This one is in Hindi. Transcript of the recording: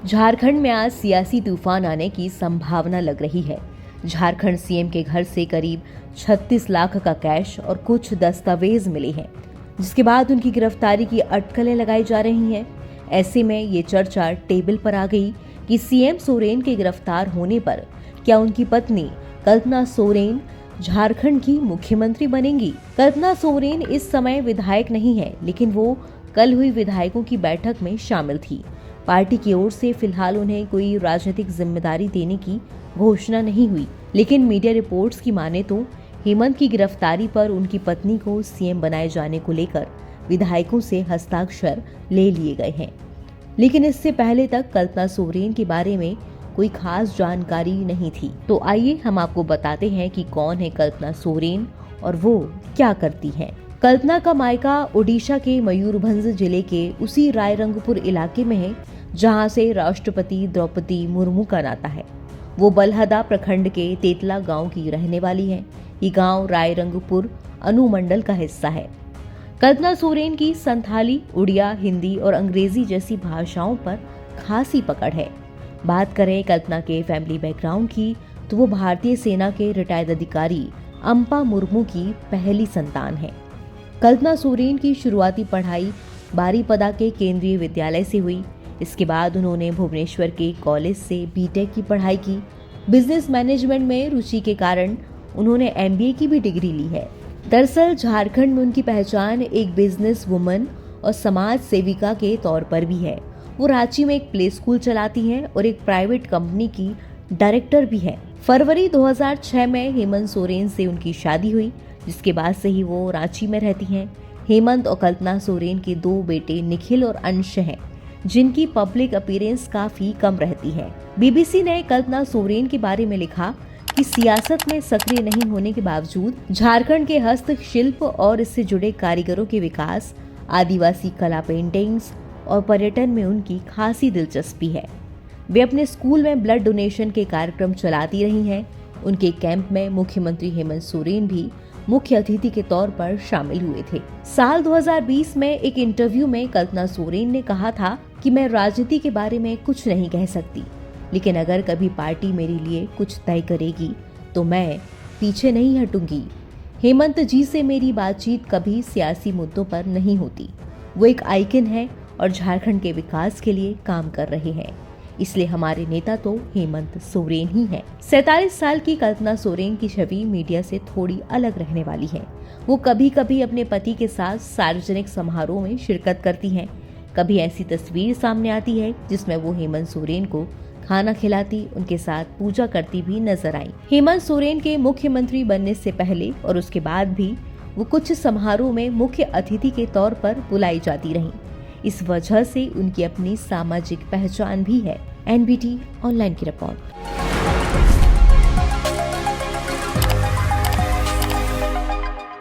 झारखंड में आज सियासी तूफान आने की संभावना लग रही है। झारखंड सीएम के घर से करीब 36 लाख का कैश और कुछ दस्तावेज मिले हैं, जिसके बाद उनकी गिरफ्तारी की अटकलें लगाई जा रही हैं। ऐसे में ये चर्चा टेबल पर आ गई कि सीएम सोरेन के गिरफ्तार होने पर क्या उनकी पत्नी कल्पना सोरेन झारखंड की मुख्यमंत्री बनेंगी। कल्पना सोरेन इस समय विधायक नहीं है, लेकिन वो कल हुई विधायकों की बैठक में शामिल थी। पार्टी की ओर से फिलहाल उन्हें कोई राजनीतिक जिम्मेदारी देने की घोषणा नहीं हुई, लेकिन मीडिया रिपोर्ट्स की माने तो हेमंत की गिरफ्तारी पर उनकी पत्नी को सीएम बनाए जाने को लेकर विधायकों से हस्ताक्षर ले लिए गए हैं। लेकिन इससे पहले तक कल्पना सोरेन के बारे में कोई खास जानकारी नहीं थी। तो आइए हम आपको बताते हैं कि कौन है कल्पना सोरेन और वो क्या करती हैं। कल्पना का मायका ओडिशा के मयूरभंज जिले के उसी रायरंगपुर इलाके में है जहां से राष्ट्रपति द्रौपदी मुर्मू का नाता है। वो बलहदा प्रखंड के तेतला गांव की रहने वाली है। ये गांव रायरंगपुर अनुमंडल का हिस्सा है। कल्पना सोरेन की संथाली, उड़िया, हिंदी और अंग्रेजी जैसी भाषाओं पर खासी पकड़ है। बात करें कल्पना के फैमिली बैकग्राउंड की तो वो भारतीय सेना के रिटायर्ड अधिकारी अम्पा मुर्मू की पहली संतान है। कल्पना सोरेन की शुरुआती पढ़ाई बारीपदा के केंद्रीय विद्यालय से हुई। इसके बाद उन्होंने भुवनेश्वर के कॉलेज से बीटेक की पढ़ाई की। बिजनेस मैनेजमेंट में रुचि के कारण उन्होंने एमबीए की भी डिग्री ली है। दरअसल झारखंड में उनकी पहचान एक बिजनेस वुमन और समाज सेविका के तौर पर भी है। वो रांची में एक प्ले स्कूल चलाती हैं और एक प्राइवेट कंपनी की डायरेक्टर भी है। फरवरी 2006 में हेमंत सोरेन से उनकी शादी हुई, जिसके बाद से ही वो रांची में रहती हैं। हेमंत और कल्पना सोरेन के 2 बेटे निखिल और अंश हैं, जिनकी पब्लिक अपीयरेंस काफी कम रहती है। बीबीसी ने कल्पना सोरेन के बारे में लिखा कि सियासत में सक्रिय नहीं होने के बावजूद झारखंड के हस्तशिल्प और इससे जुड़े कारीगरों के विकास, आदिवासी कला, पेंटिंग्स और पर्यटन में उनकी खासी दिलचस्पी है। वे अपने स्कूल में ब्लड डोनेशन के कार्यक्रम चलाती रही हैं। उनके कैंप में मुख्यमंत्री हेमंत सोरेन भी मुख्य अतिथि के तौर पर शामिल हुए थे। साल 2020 में एक इंटरव्यू में कल्पना सोरेन ने कहा था कि मैं राजनीति के बारे में कुछ नहीं कह सकती, लेकिन अगर कभी पार्टी मेरे लिए कुछ तय करेगी तो मैं पीछे नहीं हटूंगी। हेमंत जी से मेरी बातचीत कभी सियासी मुद्दों पर नहीं होती। वो एक आइकन है और झारखंड के विकास के लिए काम कर रहे हैं, इसलिए हमारे नेता तो हेमंत सोरेन ही हैं। 47 साल की कल्पना सोरेन की छवि मीडिया से थोड़ी अलग रहने वाली है। वो कभी कभी अपने पति के साथ सार्वजनिक समारोह में शिरकत करती हैं। कभी ऐसी तस्वीर सामने आती है जिसमें वो हेमंत सोरेन को खाना खिलाती, उनके साथ पूजा करती भी नजर आई। हेमंत सोरेन के मुख्यमंत्री बनने से पहले और उसके बाद भी वो कुछ समारोह में मुख्य अतिथि के तौर पर बुलाई जाती रहीं। इस वजह से उनकी अपनी सामाजिक पहचान भी है। एनबीटी ऑनलाइन की रिपोर्ट।